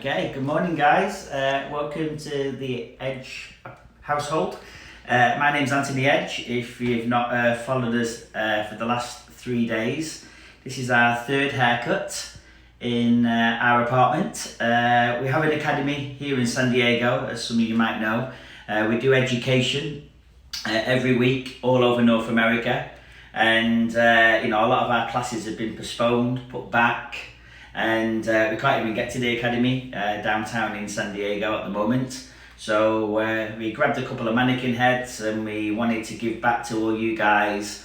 Okay, good morning guys. Welcome to the Edge household. My name's Anthony Edge. If you've not followed us for the last 3 days, this is our third haircut in our apartment. We have an academy here in San Diego, as some of you might know. We do education every week all over North America, and a lot of our classes have been postponed, put back, and we can't even get to the academy downtown in San Diego at the moment. So we grabbed a couple of mannequin heads and we wanted to give back to all you guys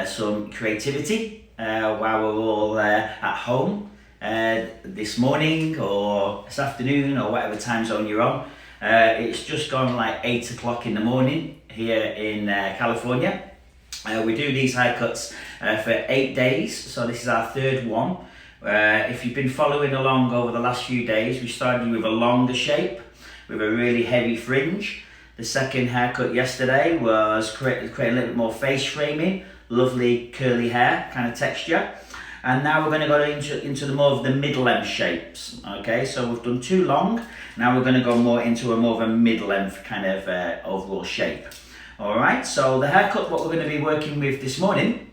some creativity while we're all at home this morning or this afternoon or whatever time zone you're on. It's just gone like 8 o'clock in the morning here in California. We do these haircuts for 8 days, so this is our third one. If you've been following along over the last few days, we started with a longer shape with a really heavy fringe. The second haircut yesterday was create a little bit more face framing, lovely curly hair kind of texture. And now we're going to go into the more of the mid-length shapes. Okay, so we've done too long. Now we're going to go more into more of a mid-length kind of overall shape. All right, so the haircut, what we're going to be working with this morning,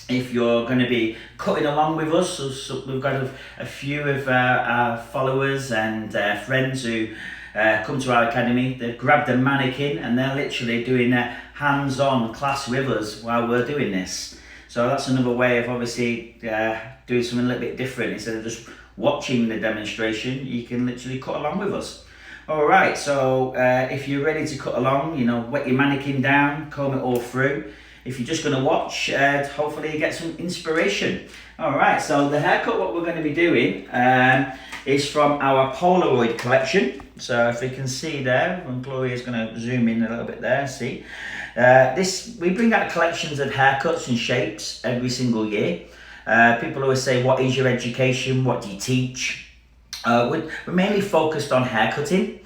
if you're going to be cutting along with us, so we've got a few of our followers and friends who come to our academy. They've grabbed a mannequin and they're literally doing a hands-on class with us while we're doing this. So that's another way of obviously doing something a little bit different. Instead of just watching the demonstration, you can literally cut along with us. All right, so if you're ready to cut along, wet your mannequin down, comb it all through. If you're just going to watch, hopefully you get some inspiration. All right, so the haircut, what we're going to be doing is from our Polaroid collection. So if you can see there, and Gloria's going to zoom in a little bit there, see. We bring out collections of haircuts and shapes every single year. People always say, what is your education? What do you teach? We're mainly focused on haircutting.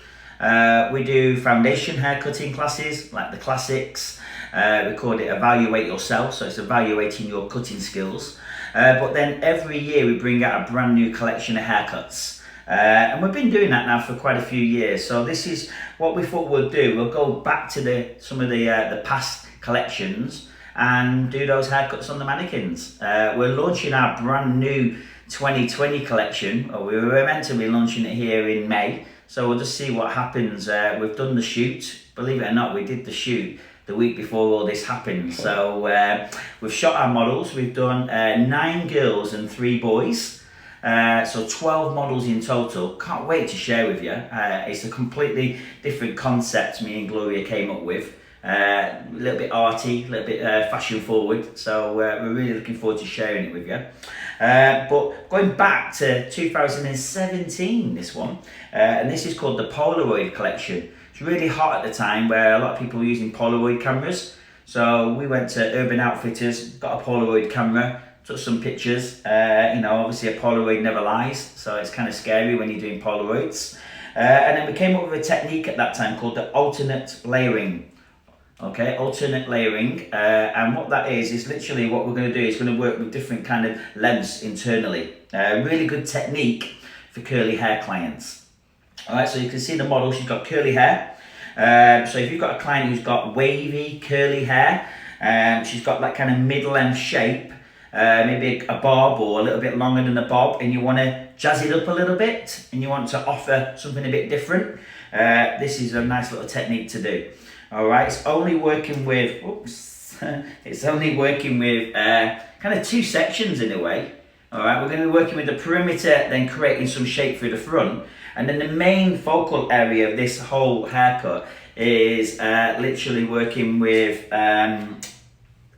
We do foundation haircutting classes, like the classics. We call it Evaluate Yourself, so it's evaluating your cutting skills. But then every year we bring out a brand new collection of haircuts. And we've been doing that now for quite a few years. So this is what we thought we'll do. We'll go back to some of the past collections and do those haircuts on the mannequins. We're launching our brand new 2020 collection. We were meant to be launching it here in May. So we'll just see what happens. We've done the shoot. Believe it or not, we did the shoot the week before all this happened. So we've shot our models. We've done 9 girls and 3 boys. So 12 models in total. Can't wait to share with you. It's a completely different concept me and Gloria came up with. A little bit arty, a little bit fashion forward. So we're really looking forward to sharing it with you. But going back to 2017, this one, and this is called the Polaroid collection. It's really hot at the time where a lot of people were using Polaroid cameras. So we went to Urban Outfitters, got a Polaroid camera, took some pictures. Obviously a Polaroid never lies, so it's kind of scary when you're doing Polaroids. And then we came up with a technique at that time called the alternate layering. Okay, alternate layering, and what that is literally what we're going to do is going to work with different kind of lengths internally. Really good technique for curly hair clients. All right, so you can see the model, she's got curly hair. So if you've got a client who's got wavy curly hair, she's got that kind of mid-length shape, maybe a bob or a little bit longer than a bob, and you want to jazz it up a little bit and you want to offer something a bit different, this is a nice little technique to do. All right, it's only working with kind of 2 sections in a way. All right, we're going to be working with the perimeter, then creating some shape through the front. And then the main focal area of this whole haircut is literally working with a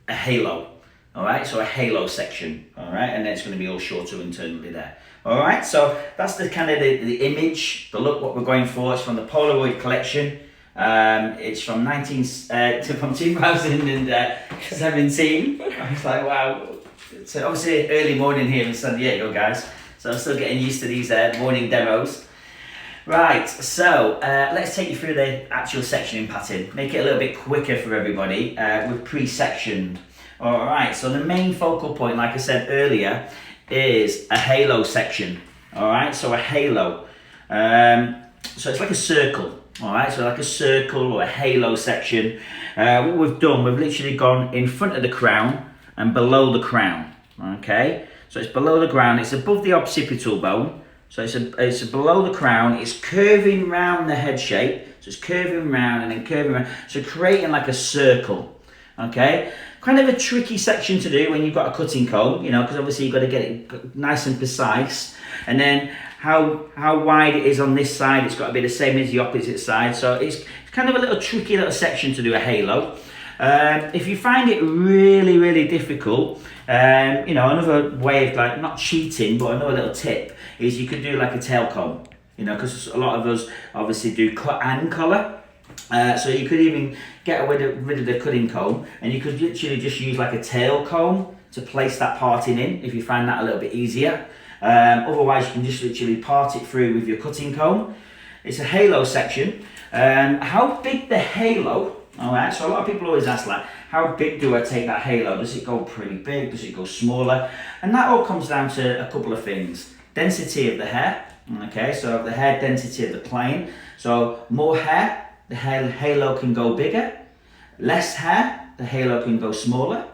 halo. All right, so a halo section. All right, and then it's going to be all shorter internally there. All right, so that's the kind of the image, the look, what we're going for. It's from the Polaroid collection. It's from 2017. I was like, wow. It's obviously early morning here in San Diego, guys. So I'm still getting used to these morning demos. Right, so let's take you through the actual sectioning pattern. Make it a little bit quicker for everybody. We've pre-sectioned. All right, so the main focal point, like I said earlier, is a halo section. All right, so a halo. So it's like a circle, all right? So like a circle or a halo section. What we've done, we've literally gone in front of the crown and below the crown, okay? So it's below the crown, it's above the occipital bone. So it's below the crown, it's curving round the head shape. So it's curving round and then curving round. So creating like a circle, okay? Kind of a tricky section to do when you've got a cutting comb, you know, because obviously you've got to get it nice and precise. And then how wide it is on this side, it's got to be the same as the opposite side. So it's kind of a little tricky little section to do a halo. If you find it really, really difficult, you know, another way of like not cheating, but another little tip is you could do like a tail comb, you know, because a lot of us obviously do cut and colour. So you could even get rid of the cutting comb, and you could literally just use like a tail comb to place that parting in if you find that a little bit easier. Otherwise you can just literally part it through with your cutting comb. It's a halo section. How big the halo, alright, so a lot of people always ask like, how big do I take that halo? Does it go pretty big? Does it go smaller? And that all comes down to a couple of things. Density of the hair, okay, so the hair density of the plane. So more hair, the halo can go bigger. Less hair, the halo can go smaller.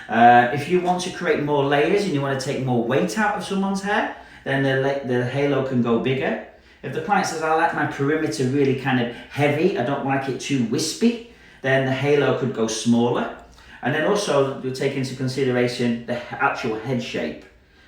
If you want to create more layers and you want to take more weight out of someone's hair, then the halo can go bigger. If the client says, I like my perimeter really kind of heavy, I don't like it too wispy, then the halo could go smaller. And then also we'll take into consideration the actual head shape.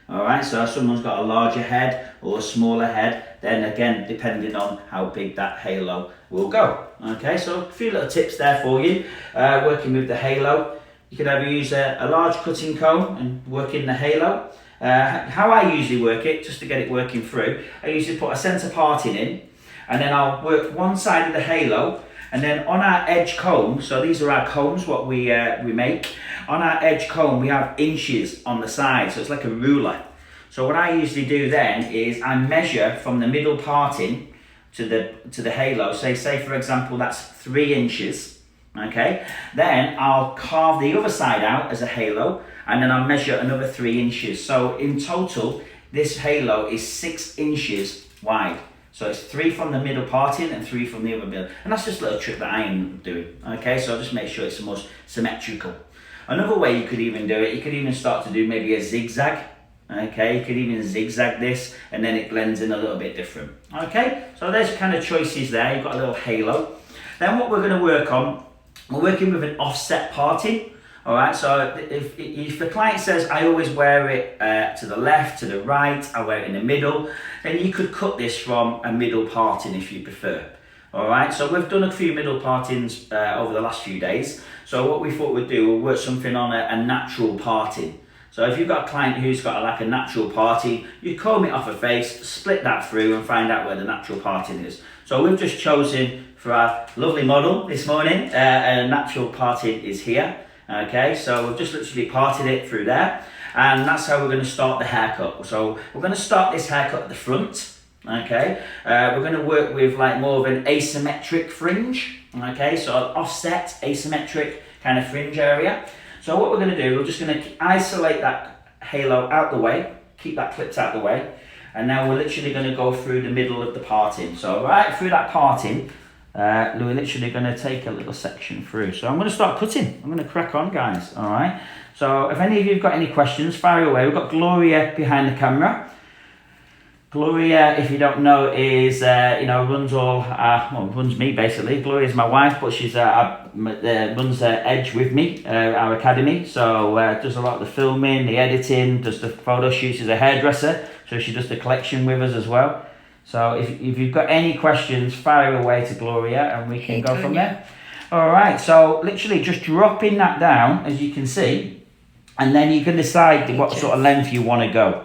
All right, so if someone's got a larger head or a smaller head, then again, depending on how big that halo will go. Okay, so a few little tips there for you, working with the halo. You can either use a large cutting comb and work in the halo. How I usually work it, just to get it working through, I usually put a centre parting in, and then I'll work one side of the halo, and then on our edge comb, so these are our combs, what we make, on our edge comb we have inches on the side, so it's like a ruler. So what I usually do then is I measure from the middle parting to the halo, say for example that's 3 inches, okay? Then I'll carve the other side out as a halo, and then I'll measure another 3 inches. So in total, this halo is 6 inches wide. So it's 3 from the middle parting and 3 from the other middle. And that's just a little trick that I am doing, okay? So just make sure it's the most symmetrical. Another way you could even do it, you could even start to do maybe a zigzag, okay? You could even zigzag this, and then it blends in a little bit different, okay? So there's kind of choices there. You've got a little halo. Then what we're gonna work on, we're working with an offset parting. All right, so if the client says, I always wear it to the left, to the right, I wear it in the middle, then you could cut this from a middle parting if you prefer. All right, so we've done a few middle partings over the last few days. So what we thought we'd do, we'll work something on a natural parting. So if you've got a client who's got like a natural parting, you comb it off a face, split that through and find out where the natural parting is. So we've just chosen for our lovely model this morning, a natural parting is here. Okay, so we've just literally parted it through there, and that's how we're going to start the haircut. So we're going to start this haircut at the front. Okay, we're going to work with like more of an asymmetric fringe. Okay, so an offset asymmetric kind of fringe area. So what we're going to do, we're just going to isolate that halo out the way, keep that clipped out the way, and now we're literally going to go through the middle of the parting. So right through that parting, we're literally going to take a little section through. So I'm going to start cutting. I'm going to crack on, guys. All right. So if any of you have got any questions, fire away. We've got Gloria behind the camera. Gloria, if you don't know, is runs runs me basically. Gloria's my wife, but she's runs Edge with me, our academy. So does a lot of the filming, the editing, does the photo shoots. She's a hairdresser, so she does the collection with us as well. So if you've got any questions, fire away to Gloria and we can go from there. All right, so literally just dropping that down, as you can see, and then you can decide what sort of length you want to go.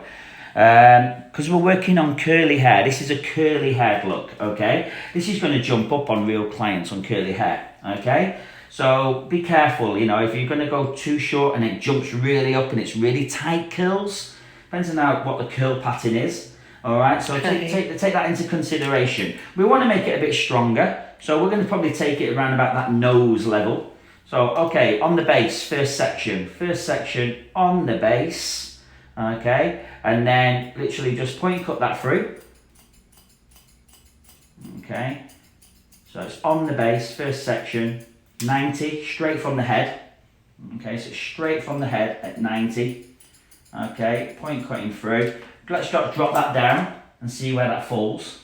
Because we're working on curly hair. This is a curly haired look, okay? This is going to jump up on real clients on curly hair, okay? So be careful, if you're going to go too short and it jumps really up and it's really tight curls, depends on what the curl pattern is. All right, so take that into consideration. We want to make it a bit stronger, so we're going to probably take it around about that nose level. So, okay, on the base, first section on the base, okay, and then literally just point cut that through. Okay, so it's on the base, first section, 90, straight from the head. Okay, so straight from the head at 90. Okay, point cutting through. Let's drop that down and see where that falls.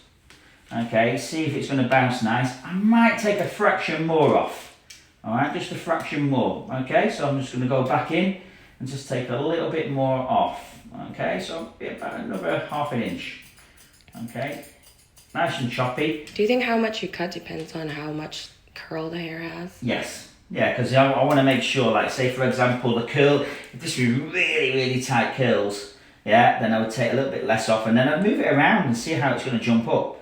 Okay, see if it's going to bounce nice. I might take a fraction more off. Alright, just a fraction more. Okay, so I'm just going to go back in and just take a little bit more off. Okay, so about another ½ an inch. Okay, nice and choppy. Do you think how much you cut depends on how much curl the hair has? Yes. Yeah, because I want to make sure, like, say for example, the curl, if this was really tight curls, yeah, then I would take a little bit less off and then I'd move it around and see how it's going to jump up.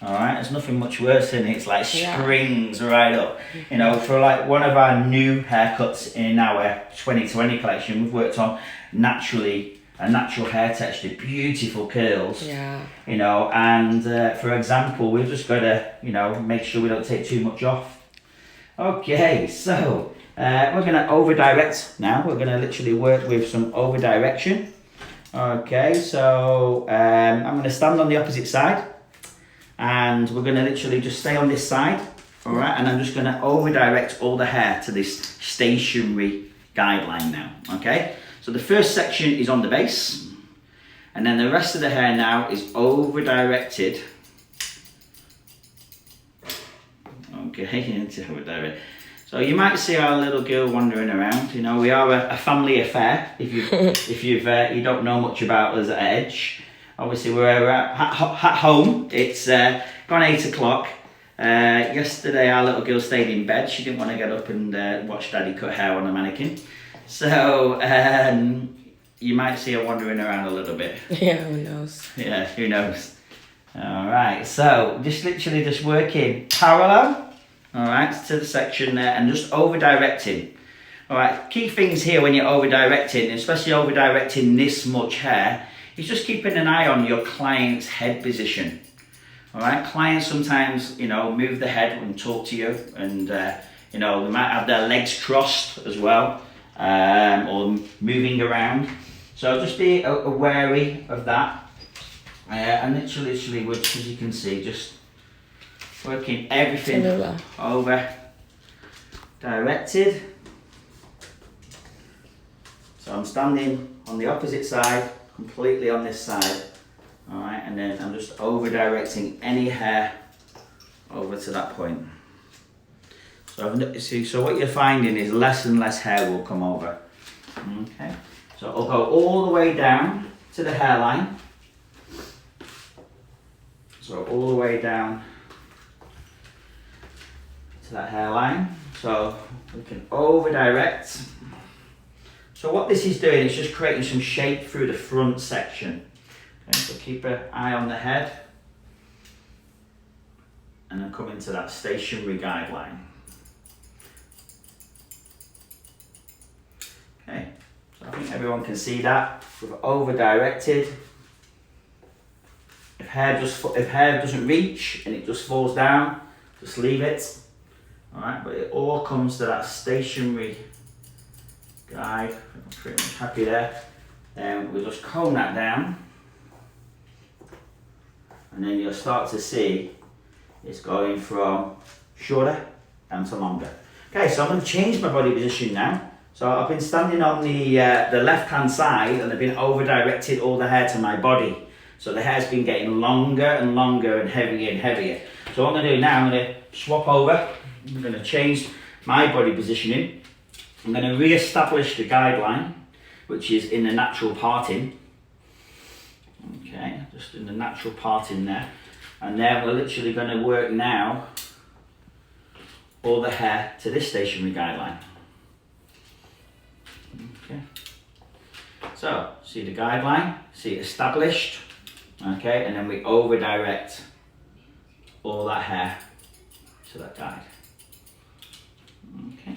Alright, there's nothing much worse than it's like springs right up. You know, for like one of our new haircuts in our 2020 collection, we've worked on a natural hair texture, beautiful curls. Yeah. You know, and for example, we've just got to, you know, make sure we don't take too much off. Okay, so we're going to over direct now. We're going to literally work with some over direction. Okay, so I'm going to stand on the opposite side and we're going to literally just stay on this side. All right, and I'm just going to over direct all the hair to this stationary guideline now. Okay, so the first section is on the base and then the rest of the hair now is over directed. Okay, so you might see our little girl wandering around. You know, we are a family affair. If you don't know much about us at Edge, obviously we're at home. It's gone 8 o'clock. Yesterday our little girl stayed in bed. She didn't want to get up and watch Daddy cut hair on a mannequin. So you might see her wandering around a little bit. Yeah, who knows? Yeah, who knows? All right, so just literally just working parallel. All right, to the section there and just over directing. All right, key things here when you're over directing, especially over directing this much hair, is just keeping an eye on your client's head position. All right, clients sometimes, you know, move the head and talk to you and, you know, they might have their legs crossed as well or moving around. So just be wary of that. And literally, which as you can see, just working everything over directed. So I'm standing on the opposite side, completely on this side. All right, and then I'm just over directing any hair over to that point. So what you're finding is less and less hair will come over. Okay, so I'll go all the way down to the hairline. So all the way down to that hairline. So we can over direct. So what this is doing is just creating some shape through the front section. Okay, so keep an eye on the head. And then come into that stationary guideline. Okay, so I think everyone can see that. We've over directed. If hair doesn't reach and it just falls down, just leave it. All right, but it all comes to that stationary guide. I'm pretty much happy there. Then we'll just comb that down, and then you'll start to see it's going from shorter down to longer. Okay, so I'm going to change my body position now. So I've been standing on the left-hand side, and I've been over-directed all the hair to my body. So the hair's been getting longer and longer and heavier and heavier. So what I'm going to do now, I'm going to swap over. I'm going to change my body positioning. I'm going to re-establish the guideline, which is in the natural parting. Okay, just in the natural parting there. And then we're literally going to work now all the hair to this stationary guideline. Okay. So, see the guideline, see it established. Okay, and then we over direct all that hair to that guide. Okay.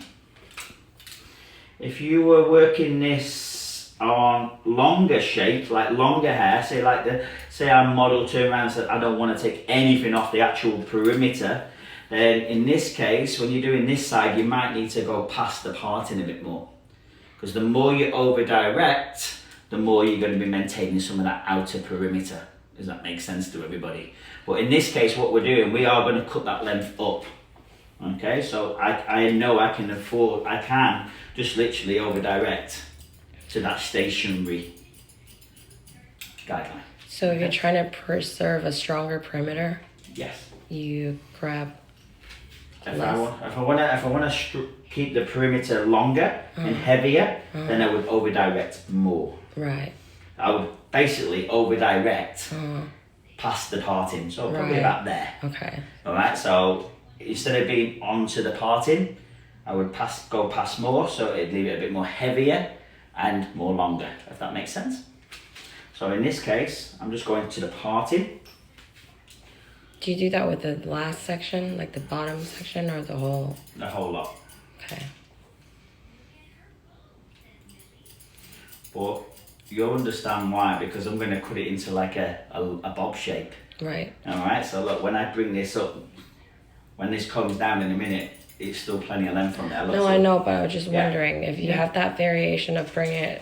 If you were working this on longer shape, like longer hair, say our model turned around and said, I don't want to take anything off the actual perimeter, then in this case, when you're doing this side, you might need to go past the parting a bit more. Because the more you over direct, the more you're going to be maintaining some of that outer perimeter. Does that make sense to everybody? But in this case, what we're doing, we are going to cut that length up. Okay, so I know I can just literally over direct to that stationary guideline. So if you're trying to preserve a stronger perimeter, yes, you grab if I want to keep the perimeter longer and heavier, then I would over direct more. Right. I would basically over direct past the parting, so probably about there. Okay. All right, so instead of being onto the parting, I would go past more, so it'd leave it a bit more heavier and more longer, if that makes sense. So in this case, I'm just going to the parting. Do you do that with the last section, like the bottom section, or the whole? The whole lot. Okay. But you'll understand why, because I'm going to cut it into like a bob shape. Right. All right, so look, when I bring this up, when this comes down in a minute, it's still plenty of length on there. No, I know, but I was just wondering if you have that variation of bringing it,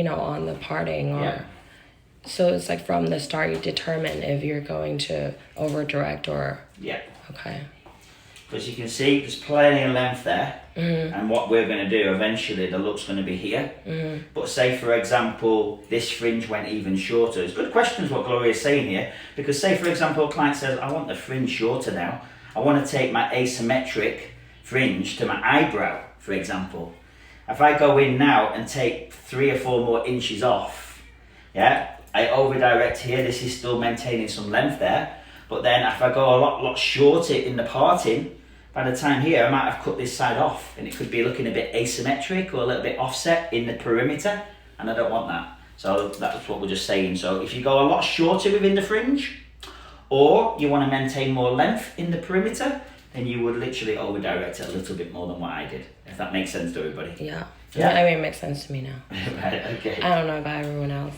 on the parting, or... Yeah. So it's like from the start you determine if you're going to over direct or... Yeah. Okay. Because you can see there's plenty of length there. And what we're going to do, eventually the look's going to be here. But say for example, this fringe went even shorter. It's good questions what Gloria's saying here. Because say for example, a client says, I want the fringe shorter now. I want to take my asymmetric fringe to my eyebrow, for example. If I go in now and take 3 or 4 more inches off, I over direct here, this is still maintaining some length there. But then if I go a lot shorter in the parting, by the time here I might have cut this side off and it could be looking a bit asymmetric or a little bit offset in the perimeter, and I don't want that. So that's what we're just saying. So if you go a lot shorter within the fringe, or you want to maintain more length in the perimeter, then you would literally over direct it a little bit more than what I did, if that makes sense to everybody. Yeah. I mean, it makes sense to me now. Right, okay. I don't know about everyone else.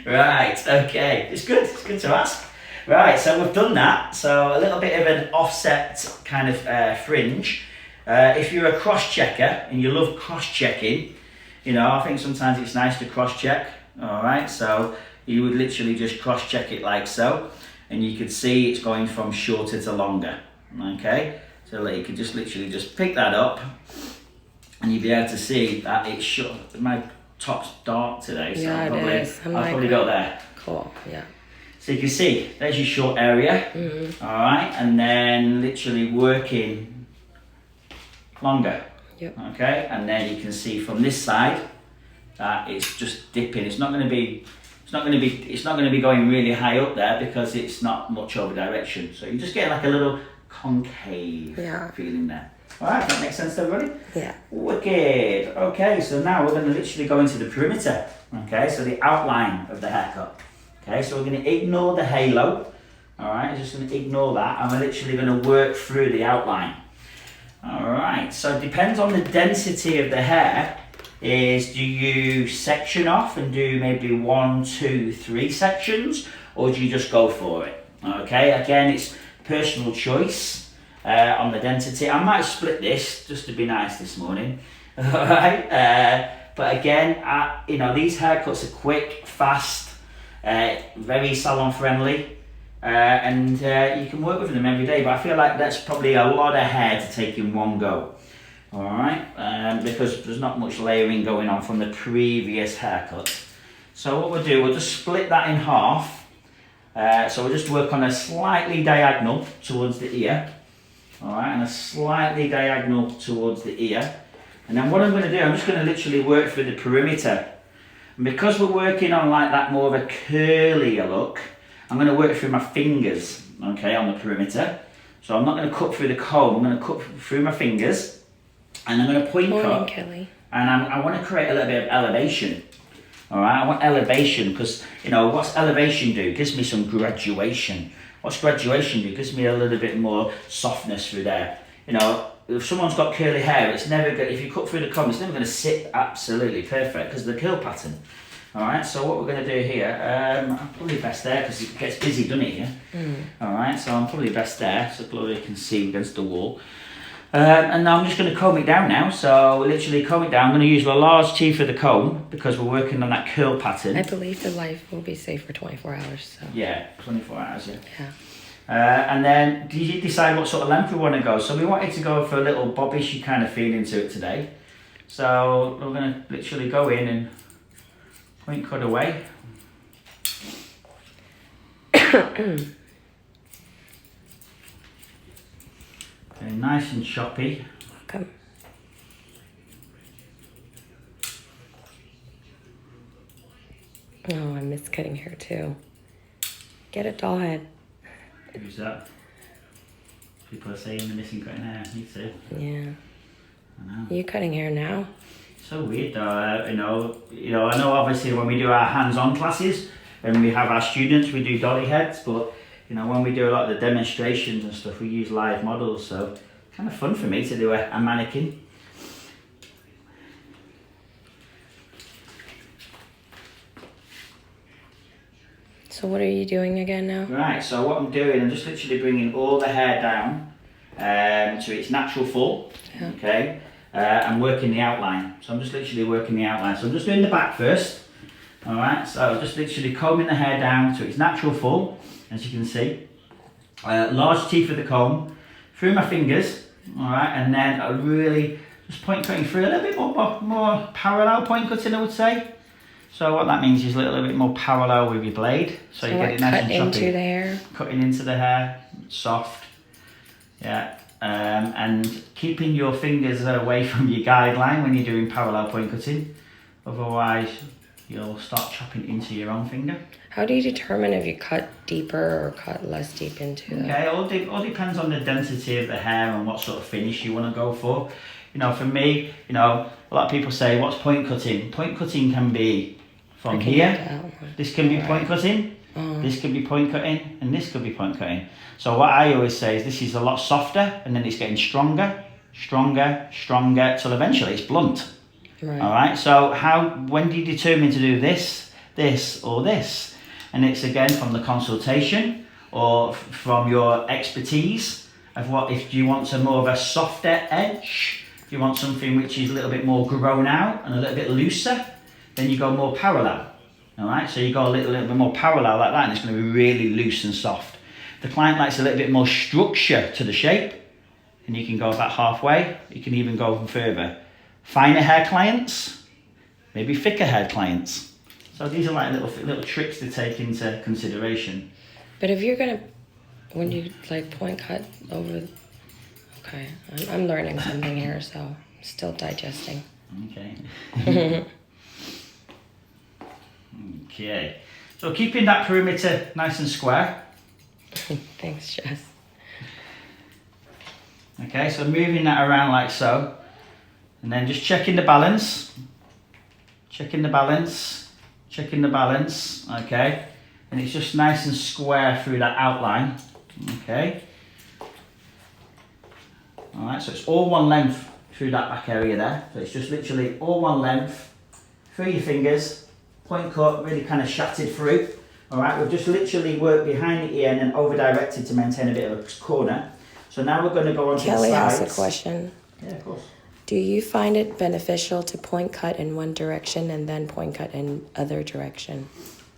Right, okay. It's good to ask. Right, so we've done that. So a little bit of an offset kind of fringe. If you're a cross-checker and you love cross-checking, I think sometimes it's nice to cross-check. All right, so you would literally just cross-check it like so. And you could see it's going from shorter to longer. Okay, so you could just literally just pick that up. And you'll be able to see that it's short. My top's dark today, so yeah, I'll probably go there. Cool, yeah. So you can see, there's your short area, all right, and then literally working longer, okay, and then you can see from this side that it's just dipping. It's not going to be going really high up there because it's not much over direction. So you just get like a little concave feeling there. Alright, that makes sense to everybody? Yeah. Wicked. Okay, so now we're going to literally go into the perimeter. Okay, so the outline of the haircut. Okay, so we're going to ignore the halo. Alright, just going to ignore that, and we're literally going to work through the outline. Alright, so it depends on the density of the hair. Do you section off and do maybe 1, 2, 3 sections, or do you just go for it? Okay, again, it's personal choice. On the density, I might split this just to be nice this morning. Alright, but again, these haircuts are quick, fast, very salon friendly, and you can work with them every day. But I feel like that's probably a lot of hair to take in one go. Alright, because there's not much layering going on from the previous haircut. So what we'll do, we'll just split that in half. So we'll just work on a slightly diagonal towards the ear. Alright, and a slightly diagonal towards the ear. And then what I'm going to do, I'm just going to literally work through the perimeter. And because we're working on like that more of a curlier look, I'm going to work through my fingers, okay, on the perimeter. So I'm not going to cut through the comb, I'm going to cut through my fingers. And I'm going to point cut. Kelly. And I want to create a little bit of elevation. Alright, I want elevation because, what's elevation do? It gives me some graduation. What's graduation do? It gives me a little bit more softness through there. If someone's got curly hair, it's never good. If you cut through the comb, it's never going to sit absolutely perfect because of the curl pattern. Alright, so what we're going to do here, I'm probably best there because it gets busy, doesn't it, here? Alright, so I'm probably best there so Gloria can see against the wall. And now I'm just going to comb it down now. So literally comb it down. I'm going to use the large teeth of the comb because we're working on that curl pattern. I believe the life will be safe for 24 hours. So. Yeah, 24 hours, yeah. Yeah. And then do you decide what sort of length we want to go? So we wanted to go for a little bobbish kind of feeling to it today. So we're going to literally go in and point cut away. Okay, nice and choppy. Okay. Oh, I miss cutting hair too. Get a doll head. Who's that? People are saying they're missing cutting hair. Me too. Yeah. I know. You cutting hair now? So weird though. I know obviously when we do our hands-on classes and we have our students, we do dolly heads, but when we do a lot of the demonstrations and stuff, we use live models, so kind of fun for me to do a mannequin. So what are you doing again now? Right, so what I'm doing, I'm just literally bringing all the hair down to its natural full, Yeah. okay? I'm working the outline, so I'm just literally working the outline. So I'm just doing the back first, all right? So just literally combing the hair down to its natural full, as you can see. Large teeth of the comb, through my fingers, all right? And then I really just point cutting through a little bit more parallel point cutting, I would say. So what that means is a little bit more parallel with your blade. So you get it nice and choppy. Cut into the hair? Cutting into the hair, soft. Yeah. And keeping your fingers away from your guideline when you're doing parallel point cutting. Otherwise, you'll start chopping into your own finger. How do you determine if you cut deeper or cut less deep into it? Okay, all depends on the density of the hair and what sort of finish you want to go for. For me, a lot of people say, what's point cutting? Point cutting can be from here. This can be point cutting. This could be point cutting, and this could be point cutting. So what I always say is this is a lot softer, and then it's getting stronger, stronger, stronger, till eventually it's blunt. Right. All right. So when do you determine to do this, this, or this? And it's again from the consultation or from your expertise of if you want more of a softer edge, if you want something which is a little bit more grown out and a little bit looser, then you go more parallel. All right, so you go a little bit more parallel like that, and it's going to be really loose and soft. The client likes a little bit more structure to the shape, and you can go about halfway. You can even go further. Finer hair clients, maybe thicker hair clients. So these are like little tricks to take into consideration. But if you're gonna, when you point cut over, okay, I'm learning something here, so I'm still digesting. Okay. Okay, so keeping that perimeter nice and square. Thanks, Jess. Okay, so moving that around like so. And then just checking the balance. Checking the balance. Checking the balance. Okay. And it's just nice and square through that outline. Okay. Alright, so it's all one length through that back area there. So it's just literally all one length through your fingers. Point cut, really kind of shattered through. All right, we've just literally worked behind the ear and then over directed to maintain a bit of a corner. So now we're going to go on to the sides. Kelly asked a question. Yeah, of course. Do you find it beneficial to point cut in one direction and then point cut in other direction?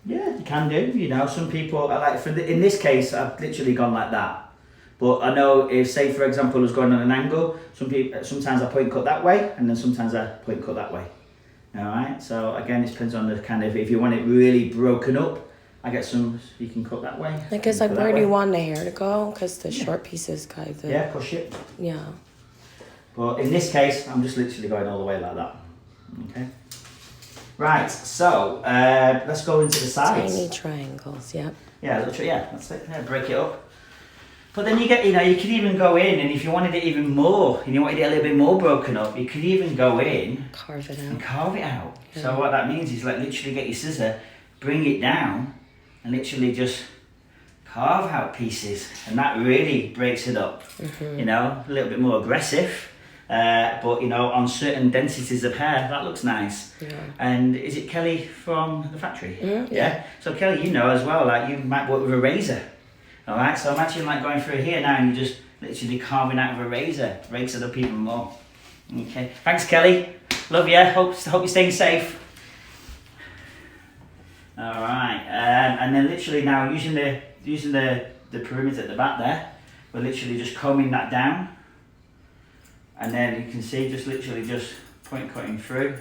Yeah, you can do. Some people are like, in this case, I've literally gone like that. But I know if, say for example, I was going on an angle, sometimes I point cut that way and then sometimes I point cut that way. Alright, so again, it depends on the kind of, if you want it really broken up, I get some, you can cut that way. Like, cause like, where do you want the hair to go? Cause the short pieces kind of. Yeah, push it. Yeah. But in this case, I'm just literally going all the way like that. Okay. Right, so let's go into the sides. Tiny triangles, yep. Yeah, that's it. Yeah, break it up. But then you get, you can even go in, and if you wanted it even more, and you wanted it a little bit more broken up, you could even go in, carve it out, and carve it out. Yeah. So what that means is, like, literally get your scissor, bring it down, and literally just carve out pieces, and that really breaks it up. Mm-hmm. A little bit more aggressive, but on certain densities of hair, that looks nice. Yeah. And is it Kelly from the factory? Mm-hmm. Yeah. So Kelly, as well, like, you might work with a razor. All right, so imagine like going through here now and you just literally carving out of a razor. Rakes it up even more. Okay, thanks Kelly. Love you. Hope you're staying safe. All right, and then literally now using the perimeter at the back there, we're literally just combing that down, and then you can see just literally just point cutting through.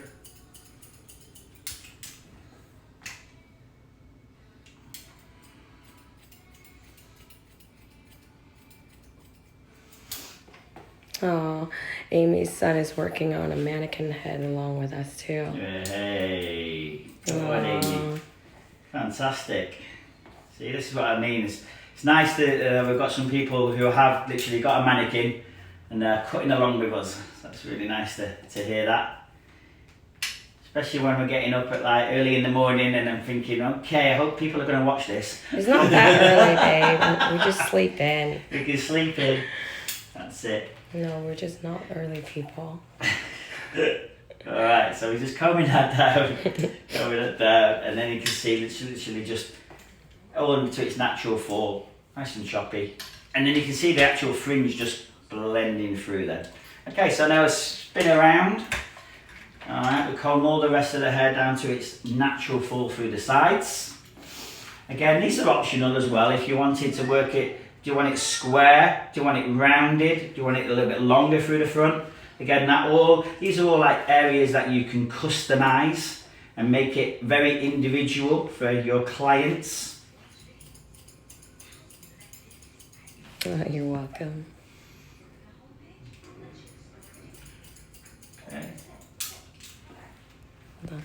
Oh, Amy's son is working on a mannequin head along with us too. Hey, good Amy. Fantastic. See, this is what I mean. It's nice that we've got some people who have literally got a mannequin and they're cutting along with us. So that's really nice to hear that. Especially when we're getting up at like early in the morning and I'm thinking, okay, I hope people are going to watch this. It's not that early, babe. We just sleep in. We can sleep in. That's it. No, we're just not early people. Alright, so we're just combing that down, and then you can see literally just all into its natural form, nice and choppy. And then you can see the actual fringe just blending through then. Okay, so now spin around. Alright, we comb all the rest of the hair down to its natural fall through the sides. Again, these are optional as well. If you wanted to work it, do you want it square? Do you want it rounded? Do you want it a little bit longer through the front? Again, these are all like areas that you can customize and make it very individual for your clients. You're welcome. Okay. Hold on.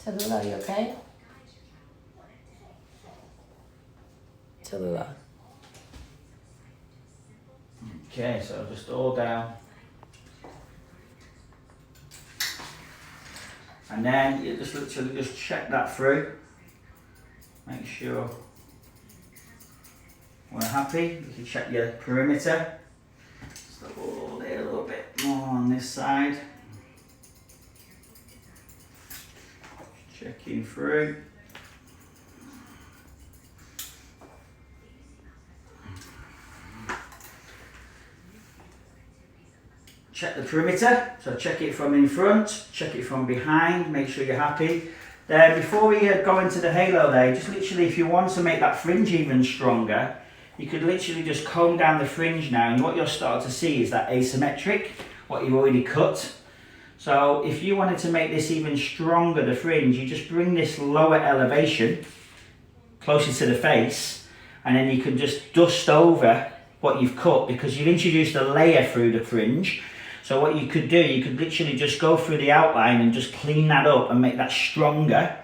Tallulah, you okay? Tallulah. Okay, so just all down. And then you just literally just check that through. Make sure we're happy. You can check your perimeter. Just all there a little bit more on this side. Checking through. Check the perimeter, so check it from in front, check it from behind, make sure you're happy. Then before we go into the halo there, just literally if you want to make that fringe even stronger, you could literally just comb down the fringe now, and what you'll start to see is that asymmetric, what you've already cut. So if you wanted to make this even stronger, the fringe, you just bring this lower elevation closer to the face, and then you can just dust over what you've cut because you've introduced a layer through the fringe. So what you could do, you could literally just go through the outline and just clean that up and make that stronger.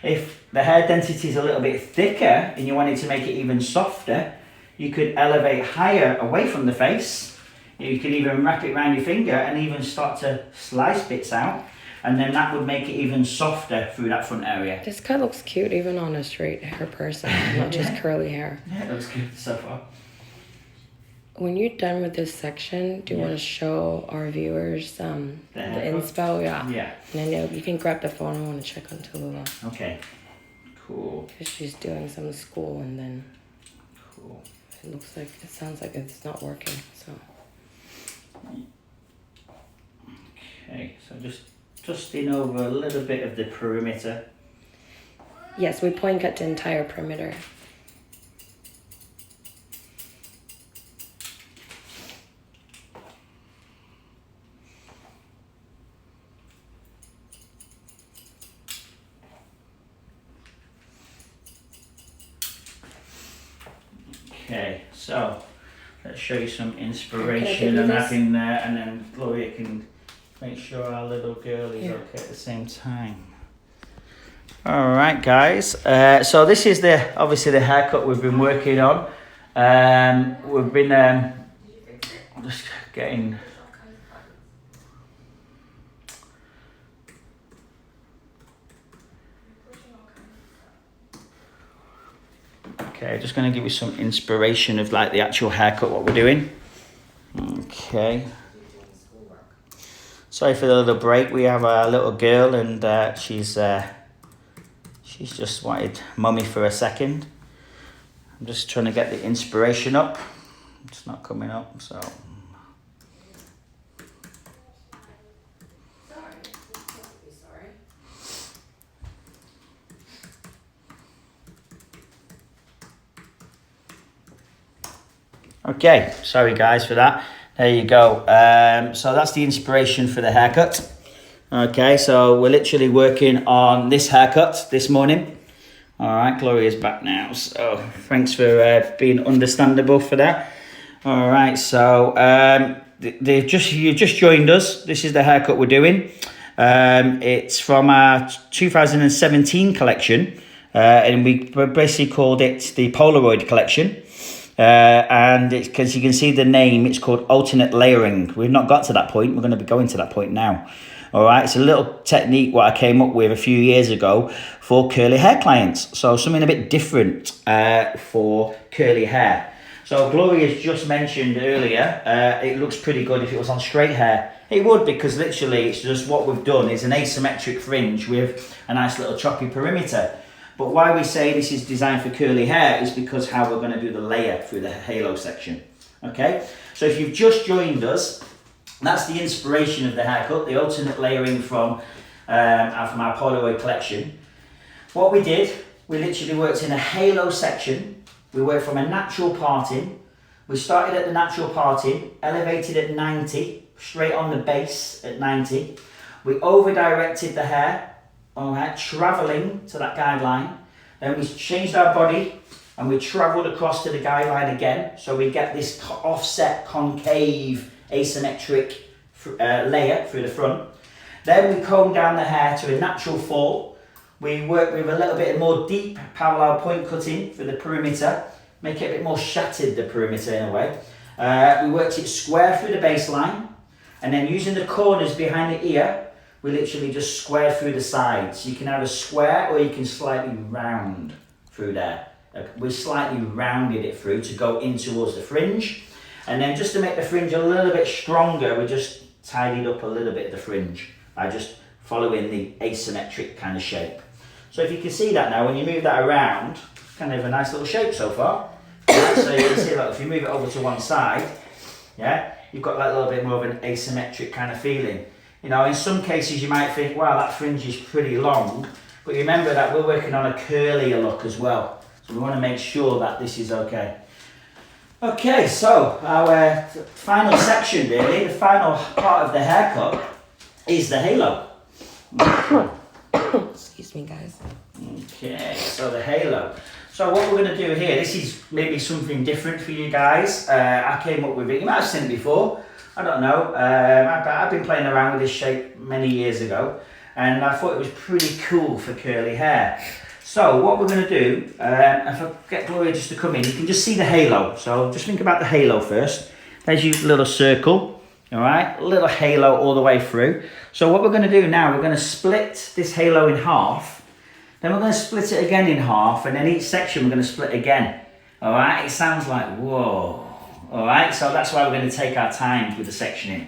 If the hair density is a little bit thicker and you wanted to make it even softer, you could elevate higher away from the face. You could even wrap it around your finger and even start to slice bits out, and then that would make it even softer through that front area. This cut looks cute even on a straight hair person, not just curly hair. Yeah, it looks good so far. When you're done with this section, do you want to show our viewers the inspo? Yeah. And I know you can grab the phone. I want to check on Tallulah. Okay. Cool. Because she's doing some school, and then Cool. it sounds like it's not working. So. Okay, so just dusting over a little bit of the perimeter. Yes, we point cut the entire perimeter. Okay, so let's show you some inspiration and having there, and then Gloria can make sure our little girl is okay at the same time. All right, guys. So this is obviously the haircut we've been working on. We've been just getting. Okay, just going to give you some inspiration of like the actual haircut, what we're doing. Okay. Sorry for the little break. We have a little girl, and she's just wanted mummy for a second. I'm just trying to get the inspiration up. It's not coming up, so. Okay, sorry guys for that. There you go. So that's the inspiration for the haircut. Okay, so we're literally working on this haircut this morning. All right, Gloria's back now. So thanks for being understandable for that. All right, so you've just joined us. This is the haircut we're doing. It's from our 2017 collection, and we basically called it the Polaroid collection. And it's because you can see the name, it's called alternate layering. We've not got to that point. We're going to be going to that point now. All right, it's a little technique what I came up with a few years ago for curly hair clients. So something a bit different for curly hair. So Gloria's just mentioned earlier, it looks pretty good if it was on straight hair. It would, because literally it's just what we've done is an asymmetric fringe with a nice little choppy perimeter. But why we say this is designed for curly hair is because how we're going to do the layer through the halo section. Okay, so if you've just joined us, that's the inspiration of the haircut, the alternate layering from our Polaroid collection. What we did, we literally worked in a halo section. We worked from a natural parting. We started at the natural parting, elevated at 90, straight on the base at 90. We over-directed the hair. All right, traveling to that guideline. Then we changed our body and we traveled across to the guideline again. So we get this offset, concave, asymmetric layer through the front. Then we comb down the hair to a natural fall. We work with a little bit more deep parallel point cutting for the perimeter, make it a bit more shattered, the perimeter in a way. We worked it square through the baseline, and then using the corners behind the ear, we literally just square through the sides. You can either square or you can slightly round through there. We slightly rounded it through to go in towards the fringe. And then just to make the fringe a little bit stronger, we just tidied up a little bit of the fringe by just following the asymmetric kind of shape. So if you can see that now, when you move that around, kind of a nice little shape so far. Right, so you can see, like, if you move it over to one side, yeah, you've got that little bit more of an asymmetric kind of feeling. You know, in some cases you might think, wow, that fringe is pretty long, but remember that we're working on a curlier look as well. So we want to make sure that this is okay. Okay, so our final section really, the final part of the haircut is the halo. Excuse me, guys. Okay, so the halo. So what we're going to do here, this is maybe something different for you guys. I came up with it, you might have seen it before. I don't know, I've been playing around with this shape many years ago and I thought it was pretty cool for curly hair. So what we're going to do, if I get Gloria just to come in, you can just see the halo. So just think about the halo first. There's your little circle, all right, little halo all the way through. So what we're going to do now, we're going to split this halo in half, then we're going to split it again in half, and then each section we're going to split again. All right, it sounds like, whoa. All right, so that's why we're going to take our time with the sectioning.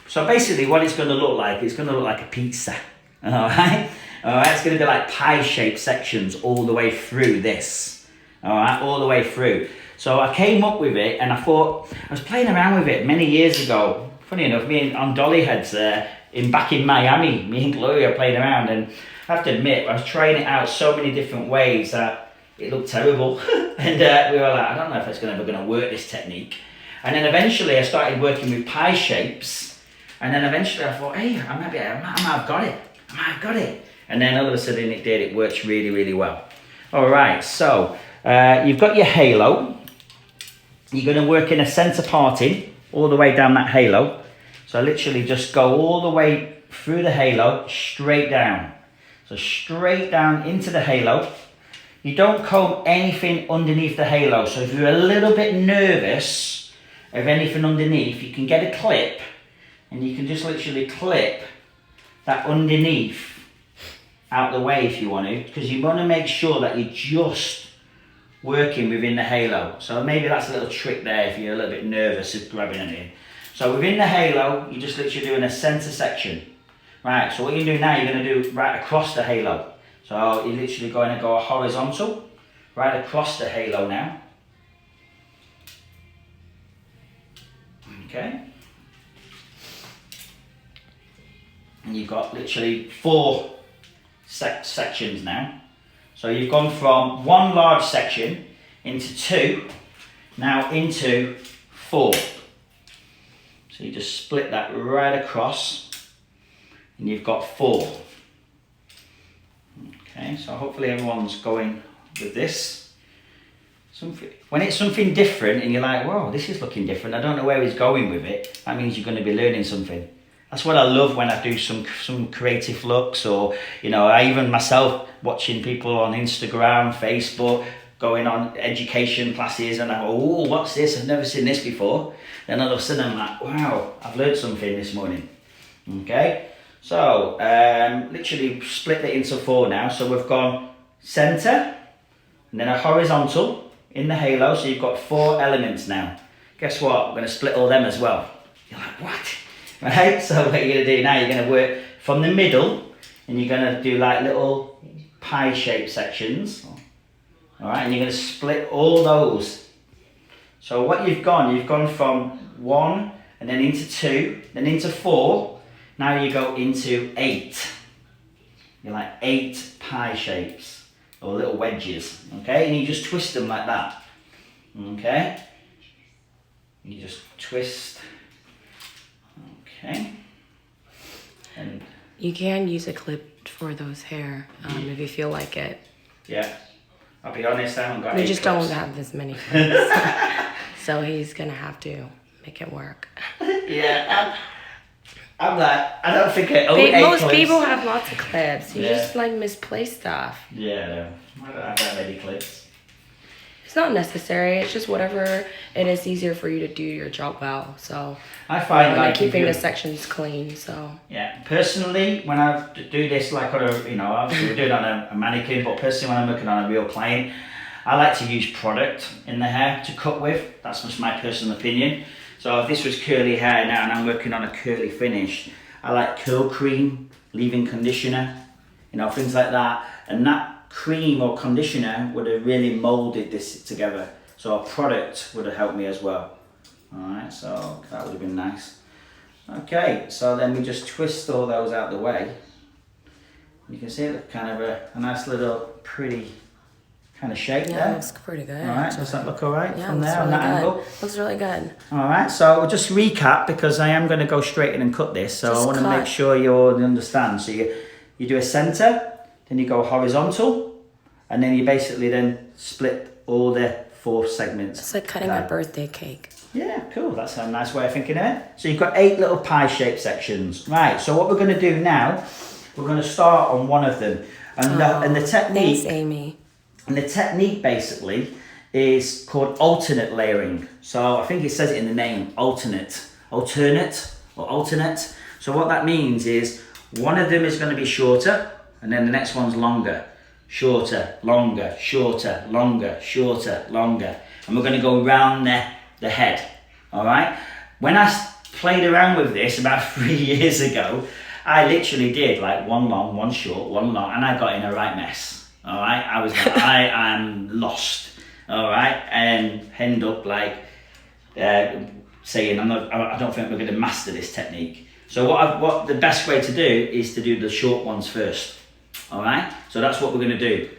So basically what it's going to look like, it's going to look like a pizza. All right, it's going to be like pie-shaped sections all the way through this. All right, all the way through. So I came up with it and I thought, I was playing around with it many years ago. Funny enough, me on Dolly Heads back in Miami, me and Gloria playing around, and I have to admit, I was trying it out so many different ways that it looked terrible. And we were like, I don't know if it's ever going to work, this technique. And then eventually I started working with pie shapes. And then eventually I thought, hey, I might have got it. And then all of a sudden it did. It works really, really well. All right, so you've got your halo. You're going to work in a center parting all the way down that halo. So literally just go all the way through the halo, straight down. So straight down into the halo. You don't comb anything underneath the halo. So if you're a little bit nervous of anything underneath, you can get a clip and you can just literally clip that underneath out the way if you want to, because you want to make sure that you're just working within the halo. So maybe that's a little trick there if you're a little bit nervous of grabbing anything. So within the halo, you're just literally doing a center section. Right, so what you're doing now, you're going to do right across the halo. So you're literally going to go horizontal, right across the halo now. Okay. And you've got literally 4 sections now. So you've gone from 1 large section into 2, now into 4. So you just split that right across and you've got 4. Okay, so hopefully everyone's going with this. When it's something different and you're like, whoa, this is looking different, I don't know where he's going with it, that means you're going to be learning something. That's what I love when I do some creative looks, or, you know, I even myself watching people on Instagram, Facebook, going on education classes, and I go, oh, what's this? I've never seen this before. Then all of a sudden I'm like, wow, I've learned something this morning. Okay, so literally split it into 4 now. So we've gone centre, and then a horizontal in the halo, so you've got 4 elements now. Guess what? I'm going to split all them as well. You're like, what? Right, so what you're going to do now, you're going to work from the middle, and you're going to do like little pie-shaped sections. All right, and you're going to split all those. So what you've gone from 1, and then into 2, then into 4. Now you go into 8. You're like 8 pie shapes, or little wedges, okay? And you just twist them like that, okay? You just twist, okay? And you can use a clip for those hair if you feel like it. Yeah. I'll be honest, I haven't got We 8 just clips. don't have this many clips. So he's going to have to make it work. Yeah, I'm like, I don't think I own 8 Most clips. people have lots of clips. You Yeah. just like misplace stuff. Yeah, no, I don't have that many clips. It's not necessary. It's just whatever it is easier for you to do your job well. So I find and like keeping if the you- sections clean. So Yeah, personally, when I do this, like on a, you know, obviously we're doing it on a mannequin, but personally when I'm working on a real client, I like to use product in the hair to cut with. That's just my personal opinion. So if this was curly hair now and I'm working on a curly finish, I like curl cream, leave-in conditioner, you know, things like that. And that cream or conditioner would have really molded this together. So a product would have helped me as well. All right, so that would have been nice. Okay, so then we just twist all those out the way. You can see it, kind of a nice little pretty kind of shape yeah, there. it looks pretty good. All right, does that look all right Yeah, from looks there on really that good. angle? Looks really good. All right, so we'll just recap because I am going to go straight in and cut this. So Just I want to cut. make sure you all understand. So you do a centre, then you go horizontal, and then you basically then split all the 4 segments. It's like cutting a birthday cake. Yeah, cool. That's a nice way of thinking of it. So you've got 8 little pie-shaped sections. Right, so what we're going to do now, we're going to start on one of them. And the technique... Thanks, Amy. And the technique basically is called alternate layering. So I think it says it in the name, alternate. So what that means is one of them is going to be shorter and then the next one's longer. Shorter, longer, shorter, longer, shorter, longer. And we're going to go round the head. All right? When I played around with this about 3 years ago, I literally did like one long, one short, one long, and I got in a right mess. All right, I was like, I am lost. All right, and end up like saying, I don't think we're going to master this technique. So what the best way to do is to do the short ones first. All right, so that's what we're going to do.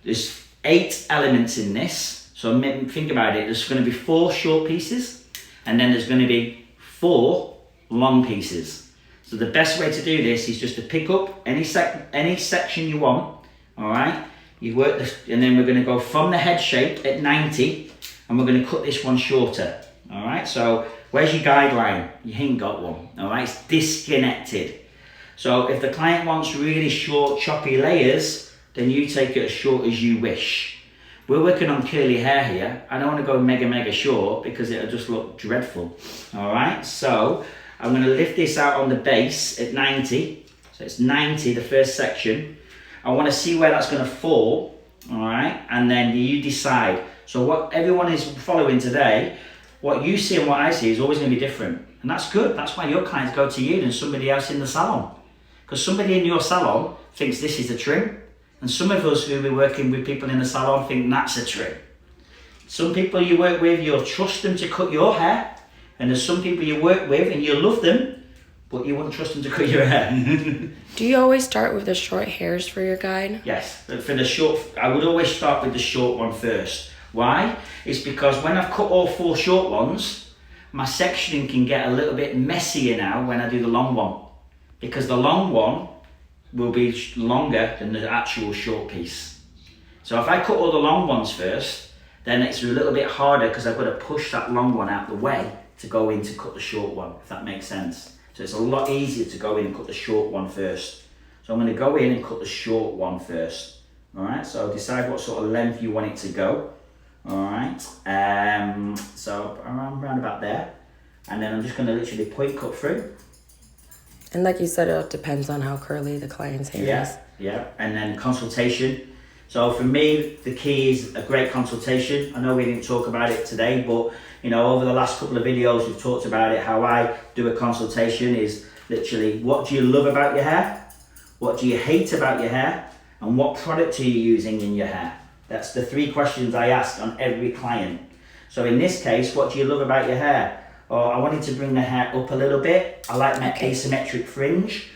There's 8 elements in this. So think about it. There's going to be 4 short pieces, and then there's going to be 4 long pieces. So the best way to do this is just to pick up any section you want. All right. You work this, and then we're going to go from the head shape at 90, and we're going to cut this one shorter. All right, so where's your guideline? You ain't got one. All right, it's disconnected. So if the client wants really short, choppy layers, then you take it as short as you wish. We're working on curly hair here. I don't want to go mega short because it'll just look dreadful. All right, so I'm going to lift this out on the base at 90. So it's 90, the first section. I want to see where that's going to fall, all right? And then you decide. So what everyone is following today, what you see and what I see is always going to be different. And that's good. That's why your clients go to you than somebody else in the salon. Because somebody in your salon thinks this is a trim. And some of us who are working with people in the salon think that's a trim. Some people you work with, you'll trust them to cut your hair. And there's some people you work with and you love them, but you wouldn't trust them to cut your hair. Do you always start with the short hairs for your guide? Yes, for the short, I would always start with the short one first. Why? It's because when I've cut all 4 short ones, my sectioning can get a little bit messier now when I do the long one. Because the long one will be longer than the actual short piece. So if I cut all the long ones first, then it's a little bit harder because I've got to push that long one out the way to go in to cut the short one, if that makes sense. So it's a lot easier to go in and cut the short one first. So I'm going to go in and cut the short one first. All right, so decide what sort of length you want it to go. All right, so around about there. And then I'm just going to literally point cut through. And like you said, it depends on how curly the client's hair is. Yeah, and then consultation. So for me, the key is a great consultation. I know we didn't talk about it today, but you know, over the last couple of videos, we've talked about it. How I do a consultation is literally, what do you love about your hair? What do you hate about your hair? And what product are you using in your hair? That's the 3 questions I ask on every client. So in this case, what do you love about your hair? Oh, I wanted to bring the hair up a little bit. I like my asymmetric fringe,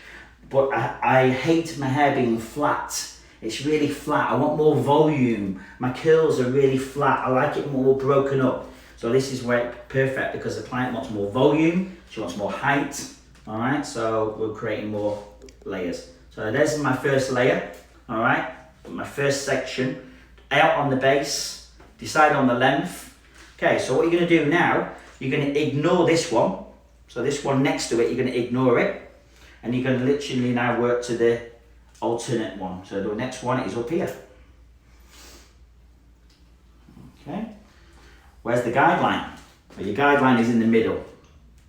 but I hate my hair being flat. It's really flat. I want more volume. My curls are really flat. I like it more broken up. So this is where it's perfect because the client wants more volume. She wants more height. All right, so we're creating more layers. So there's my first layer. All right, my first section. Out on the base, decide on the length. Okay, so what you're going to do now, you're going to ignore this one. So this one next to it, you're going to ignore it. And you're going to literally now work to the alternate one. So the next one is up here. Okay. Where's the guideline? Well, your guideline is in the middle